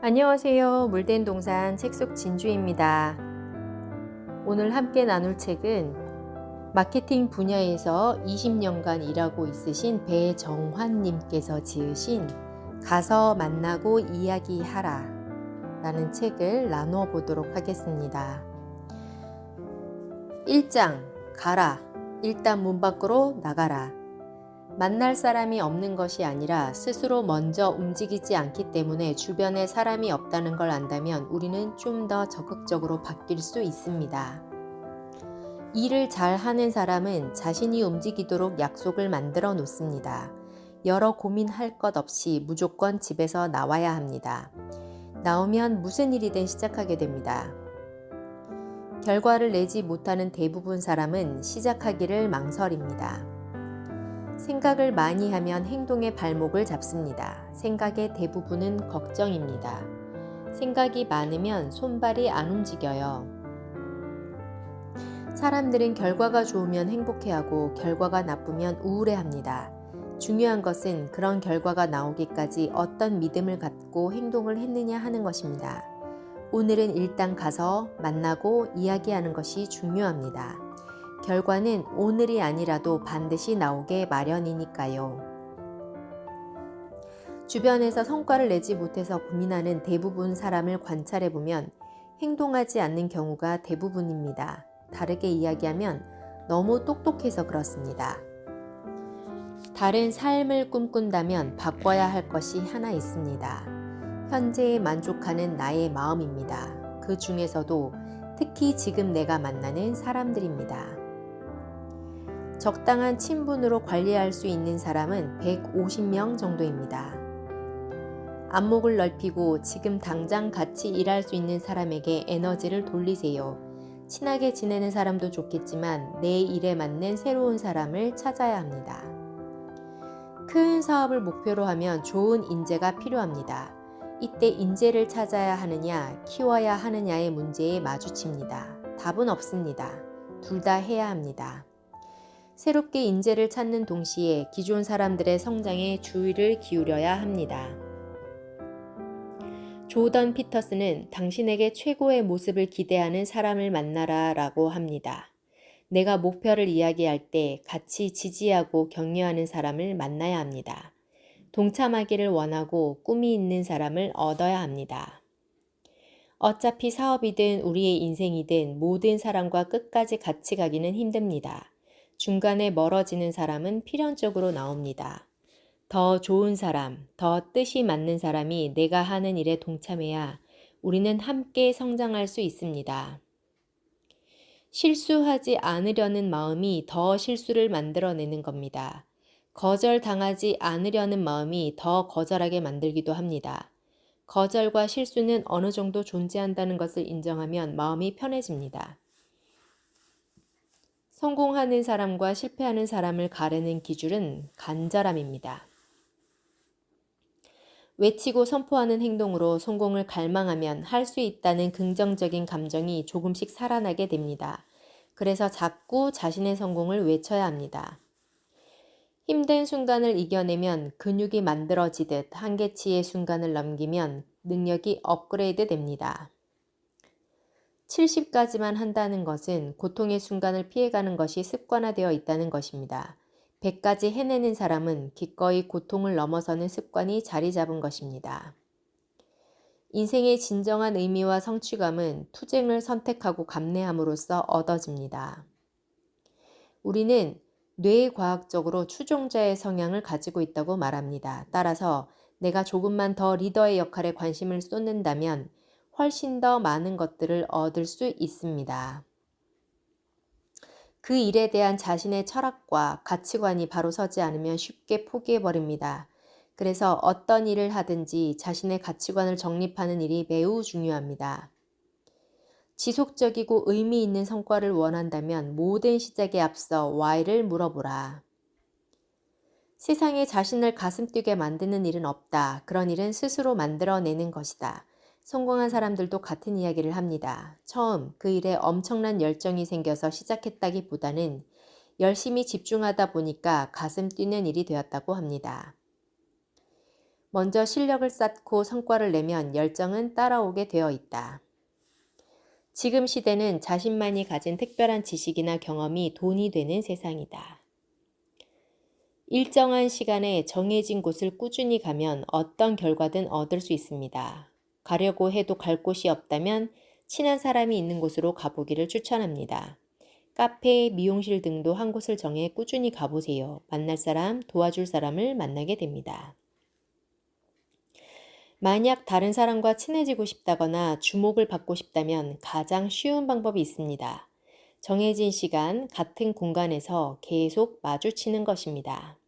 안녕하세요. 물된 동산 책속 진주입니다. 오늘 함께 나눌 책은 마케팅 분야에서 20년간 일하고 있으신 배정환님께서 지으신 가서 만나고 이야기하라 라는 책을 나누어 보도록 하겠습니다. 1장 가라. 일단 문 밖으로 나가라. 만날 사람이 없는 것이 아니라 스스로 먼저 움직이지 않기 때문에 주변에 사람이 없다는 걸 안다면 우리는 좀 더 적극적으로 바뀔 수 있습니다. 일을 잘 하는 사람은 자신이 움직이도록 약속을 만들어 놓습니다. 여러 고민할 것 없이 무조건 집에서 나와야 합니다. 나오면 무슨 일이든 시작하게 됩니다. 결과를 내지 못하는 대부분 사람은 시작하기를 망설입니다. 생각을 많이 하면 행동의 발목을 잡습니다. 생각의 대부분은 걱정입니다. 생각이 많으면 손발이 안 움직여요. 사람들은 결과가 좋으면 행복해하고 결과가 나쁘면 우울해합니다. 중요한 것은 그런 결과가 나오기까지 어떤 믿음을 갖고 행동을 했느냐 하는 것입니다. 오늘은 일단 가서 만나고 이야기하는 것이 중요합니다. 결과는 오늘이 아니라도 반드시 나오게 마련이니까요. 주변에서 성과를 내지 못해서 고민하는 대부분 사람을 관찰해보면 행동하지 않는 경우가 대부분입니다. 다르게 이야기하면 너무 똑똑해서 그렇습니다. 다른 삶을 꿈꾼다면 바꿔야 할 것이 하나 있습니다. 현재에 만족하는 나의 마음입니다. 그 중에서도 특히 지금 내가 만나는 사람들입니다. 적당한 친분으로 관리할 수 있는 사람은 150명 정도입니다. 안목을 넓히고 지금 당장 같이 일할 수 있는 사람에게 에너지를 돌리세요. 친하게 지내는 사람도 좋겠지만 내 일에 맞는 새로운 사람을 찾아야 합니다. 큰 사업을 목표로 하면 좋은 인재가 필요합니다. 이때 인재를 찾아야 하느냐, 키워야 하느냐의 문제에 마주칩니다. 답은 없습니다. 둘 다 해야 합니다. 새롭게 인재를 찾는 동시에 기존 사람들의 성장에 주의를 기울여야 합니다. 조던 피터슨은 당신에게 최고의 모습을 기대하는 사람을 만나라 라고 합니다. 내가 목표를 이야기할 때 같이 지지하고 격려하는 사람을 만나야 합니다. 동참하기를 원하고 꿈이 있는 사람을 얻어야 합니다. 어차피 사업이든 우리의 인생이든 모든 사람과 끝까지 같이 가기는 힘듭니다. 중간에 멀어지는 사람은 필연적으로 나옵니다. 더 좋은 사람, 더 뜻이 맞는 사람이 내가 하는 일에 동참해야 우리는 함께 성장할 수 있습니다. 실수하지 않으려는 마음이 더 실수를 만들어내는 겁니다. 거절당하지 않으려는 마음이 더 거절하게 만들기도 합니다. 거절과 실수는 어느 정도 존재한다는 것을 인정하면 마음이 편해집니다. 성공하는 사람과 실패하는 사람을 가르는 기준은 간절함입니다. 외치고 선포하는 행동으로 성공을 갈망하면 할 수 있다는 긍정적인 감정이 조금씩 살아나게 됩니다. 그래서 자꾸 자신의 성공을 외쳐야 합니다. 힘든 순간을 이겨내면 근육이 만들어지듯 한계치의 순간을 넘기면 능력이 업그레이드 됩니다. 70까지만 한다는 것은 고통의 순간을 피해가는 것이 습관화되어 있다는 것입니다. 100까지 해내는 사람은 기꺼이 고통을 넘어서는 습관이 자리 잡은 것입니다. 인생의 진정한 의미와 성취감은 투쟁을 선택하고 감내함으로써 얻어집니다. 우리는 뇌과학적으로 추종자의 성향을 가지고 있다고 말합니다. 따라서 내가 조금만 더 리더의 역할에 관심을 쏟는다면 훨씬 더 많은 것들을 얻을 수 있습니다. 그 일에 대한 자신의 철학과 가치관이 바로 서지 않으면 쉽게 포기해버립니다. 그래서 어떤 일을 하든지 자신의 가치관을 정립하는 일이 매우 중요합니다. 지속적이고 의미 있는 성과를 원한다면 모든 시작에 앞서 why를 물어보라. 세상에 자신을 가슴 뛰게 만드는 일은 없다. 그런 일은 스스로 만들어내는 것이다. 성공한 사람들도 같은 이야기를 합니다. 처음 그 일에 엄청난 열정이 생겨서 시작했다기보다는 열심히 집중하다 보니까 가슴 뛰는 일이 되었다고 합니다. 먼저 실력을 쌓고 성과를 내면 열정은 따라오게 되어 있다. 지금 시대는 자신만이 가진 특별한 지식이나 경험이 돈이 되는 세상이다. 일정한 시간에 정해진 곳을 꾸준히 가면 어떤 결과든 얻을 수 있습니다. 가려고 해도 갈 곳이 없다면 친한 사람이 있는 곳으로 가보기를 추천합니다. 카페, 미용실 등도 한 곳을 정해 꾸준히 가보세요. 만날 사람, 도와줄 사람을 만나게 됩니다. 만약 다른 사람과 친해지고 싶다거나 주목을 받고 싶다면 가장 쉬운 방법이 있습니다. 정해진 시간, 같은 공간에서 계속 마주치는 것입니다.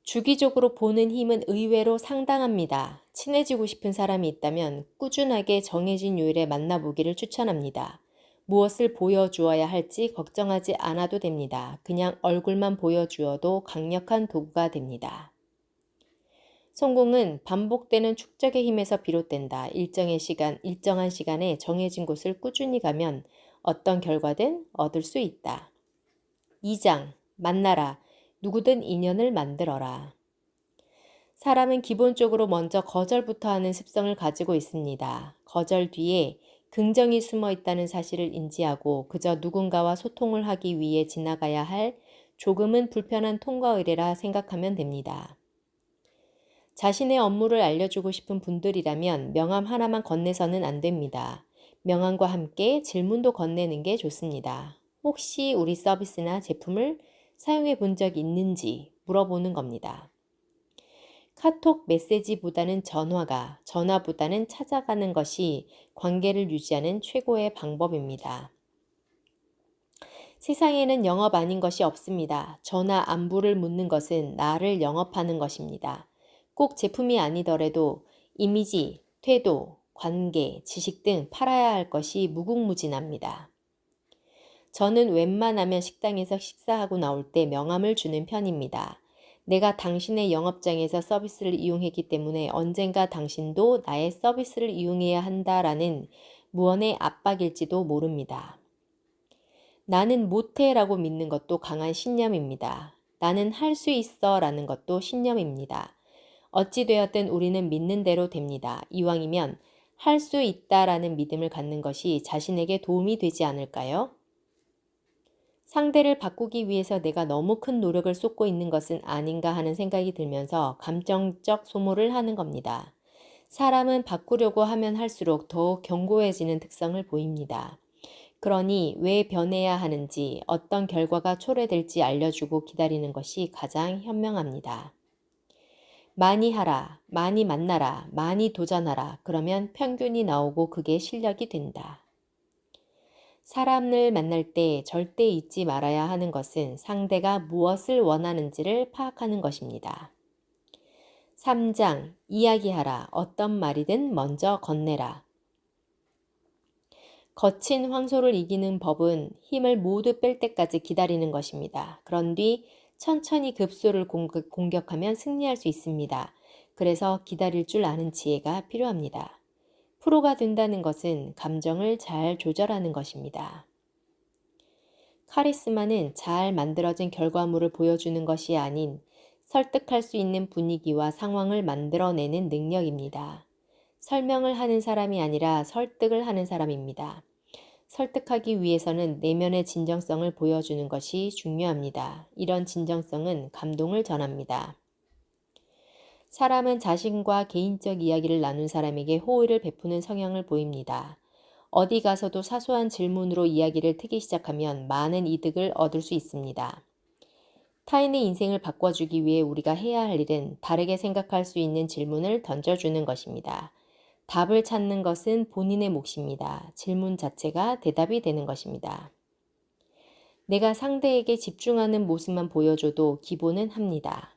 주기적으로 보는 힘은 의외로 상당합니다. 친해지고 싶은 사람이 있다면 꾸준하게 정해진 요일에 만나보기를 추천합니다. 무엇을 보여주어야 할지 걱정하지 않아도 됩니다. 그냥 얼굴만 보여주어도 강력한 도구가 됩니다. 성공은 반복되는 축적의 힘에서 비롯된다. 일정한 시간에 정해진 곳을 꾸준히 가면 어떤 결과든 얻을 수 있다. 2장, 만나라. 누구든 인연을 만들어라. 사람은 기본적으로 먼저 거절부터 하는 습성을 가지고 있습니다. 거절 뒤에 긍정이 숨어 있다는 사실을 인지하고 그저 누군가와 소통을 하기 위해 지나가야 할 조금은 불편한 통과 의례라 생각하면 됩니다. 자신의 업무를 알려주고 싶은 분들이라면 명함 하나만 건네서는 안 됩니다. 명함과 함께 질문도 건네는 게 좋습니다. 혹시 우리 서비스나 제품을 사용해 본 적 있는지 물어보는 겁니다. 카톡 메시지보다는 전화보다는 찾아가는 것이 관계를 유지하는 최고의 방법입니다. 세상에는 영업 아닌 것이 없습니다. 전화 안부를 묻는 것은 나를 영업하는 것입니다. 꼭 제품이 아니더라도 이미지, 태도, 관계, 지식 등 팔아야 할 것이 무궁무진합니다. 저는 웬만하면 식당에서 식사하고 나올 때 명함을 주는 편입니다. 내가 당신의 영업장에서 서비스를 이용했기 때문에 언젠가 당신도 나의 서비스를 이용해야 한다라는 무언의 압박일지도 모릅니다. 나는 못해라고 믿는 것도 강한 신념입니다. 나는 할 수 있어라는 것도 신념입니다. 어찌되었든 우리는 믿는 대로 됩니다. 이왕이면 할 수 있다라는 믿음을 갖는 것이 자신에게 도움이 되지 않을까요? 상대를 바꾸기 위해서 내가 너무 큰 노력을 쏟고 있는 것은 아닌가 하는 생각이 들면서 감정적 소모를 하는 겁니다. 사람은 바꾸려고 하면 할수록 더욱 견고해지는 특성을 보입니다. 그러니 왜 변해야 하는지, 어떤 결과가 초래될지 알려주고 기다리는 것이 가장 현명합니다. 많이 하라, 많이 만나라, 많이 도전하라. 그러면 평균이 나오고 그게 실력이 된다. 사람을 만날 때 절대 잊지 말아야 하는 것은 상대가 무엇을 원하는지를 파악하는 것입니다. 3장, 이야기하라. 어떤 말이든 먼저 건네라. 거친 황소를 이기는 법은 힘을 모두 뺄 때까지 기다리는 것입니다. 그런 뒤 천천히 급소를 공격하면 승리할 수 있습니다. 그래서 기다릴 줄 아는 지혜가 필요합니다. 프로가 된다는 것은 감정을 잘 조절하는 것입니다. 카리스마는 잘 만들어진 결과물을 보여주는 것이 아닌 설득할 수 있는 분위기와 상황을 만들어내는 능력입니다. 설명을 하는 사람이 아니라 설득을 하는 사람입니다. 설득하기 위해서는 내면의 진정성을 보여주는 것이 중요합니다. 이런 진정성은 감동을 전합니다. 사람은 자신과 개인적 이야기를 나눈 사람에게 호의를 베푸는 성향을 보입니다. 어디 가서도 사소한 질문으로 이야기를 트기 시작하면 많은 이득을 얻을 수 있습니다. 타인의 인생을 바꿔주기 위해 우리가 해야 할 일은 다르게 생각할 수 있는 질문을 던져주는 것입니다. 답을 찾는 것은 본인의 몫입니다. 질문 자체가 대답이 되는 것입니다. 내가 상대에게 집중하는 모습만 보여줘도 기본은 합니다.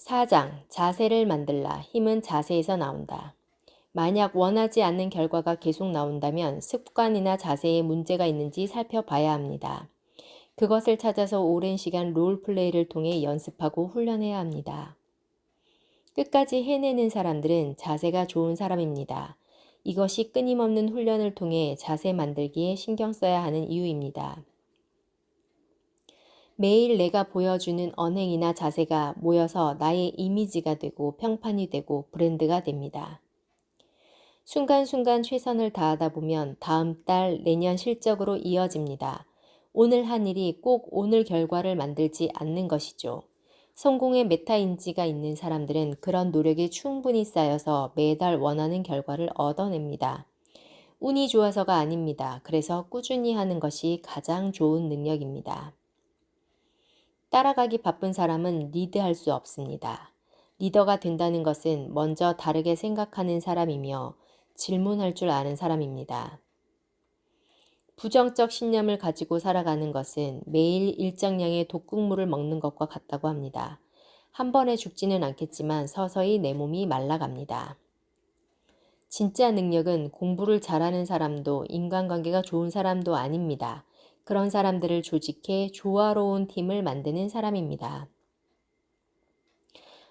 4장, 자세를 만들라. 힘은 자세에서 나온다. 만약 원하지 않는 결과가 계속 나온다면 습관이나 자세에 문제가 있는지 살펴봐야 합니다. 그것을 찾아서 오랜 시간 롤플레이를 통해 연습하고 훈련해야 합니다. 끝까지 해내는 사람들은 자세가 좋은 사람입니다. 이것이 끊임없는 훈련을 통해 자세 만들기에 신경 써야 하는 이유입니다. 매일 내가 보여주는 언행이나 자세가 모여서 나의 이미지가 되고 평판이 되고 브랜드가 됩니다. 순간순간 최선을 다하다 보면 다음 달, 내년 실적으로 이어집니다. 오늘 한 일이 꼭 오늘 결과를 만들지 않는 것이죠. 성공의 메타인지가 있는 사람들은 그런 노력이 충분히 쌓여서 매달 원하는 결과를 얻어냅니다. 운이 좋아서가 아닙니다. 그래서 꾸준히 하는 것이 가장 좋은 능력입니다. 따라가기 바쁜 사람은 리드할 수 없습니다. 리더가 된다는 것은 먼저 다르게 생각하는 사람이며 질문할 줄 아는 사람입니다. 부정적 신념을 가지고 살아가는 것은 매일 일정량의 독극물을 먹는 것과 같다고 합니다. 한 번에 죽지는 않겠지만 서서히 내 몸이 말라갑니다. 진짜 능력은 공부를 잘하는 사람도 인간관계가 좋은 사람도 아닙니다. 그런 사람들을 조직해 조화로운 팀을 만드는 사람입니다.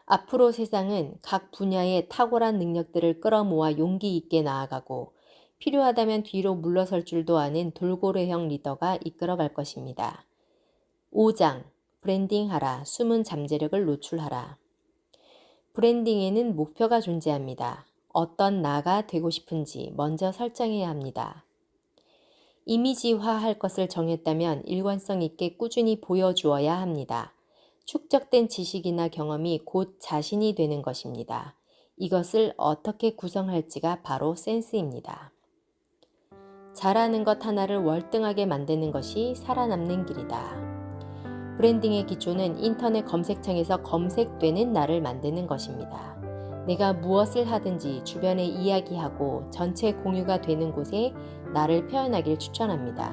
앞으로 세상은 각 분야의 탁월한 능력들을 끌어모아 용기 있게 나아가고 필요하다면 뒤로 물러설 줄도 아는 돌고래형 리더가 이끌어갈 것입니다. 5장 브랜딩하라. 숨은 잠재력을 노출하라. 브랜딩에는 목표가 존재합니다. 어떤 나가 되고 싶은지 먼저 설정해야 합니다. 이미지화할 것을 정했다면 일관성 있게 꾸준히 보여주어야 합니다. 축적된 지식이나 경험이 곧 자신이 되는 것입니다. 이것을 어떻게 구성할지가 바로 센스입니다. 잘하는 것 하나를 월등하게 만드는 것이 살아남는 길이다. 브랜딩의 기초는 인터넷 검색창에서 검색되는 나를 만드는 것입니다. 내가 무엇을 하든지 주변에 이야기하고 전체 공유가 되는 곳에 나를 표현하길 추천합니다.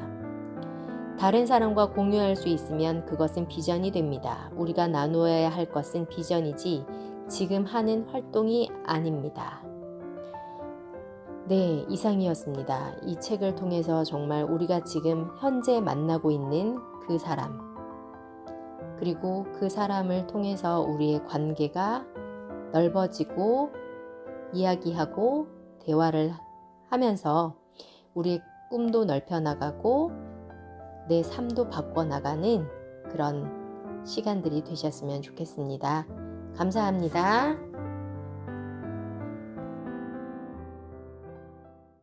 다른 사람과 공유할 수 있으면 그것은 비전이 됩니다. 우리가 나누어야 할 것은 비전이지 지금 하는 활동이 아닙니다. 네, 이상이었습니다. 이 책을 통해서 정말 우리가 지금 현재 만나고 있는 그 사람, 그리고 그 사람을 통해서 우리의 관계가 넓어지고 이야기하고 대화를 하면서 우리의 꿈도 넓혀나가고 내 삶도 바꿔나가는 그런 시간들이 되셨으면 좋겠습니다. 감사합니다.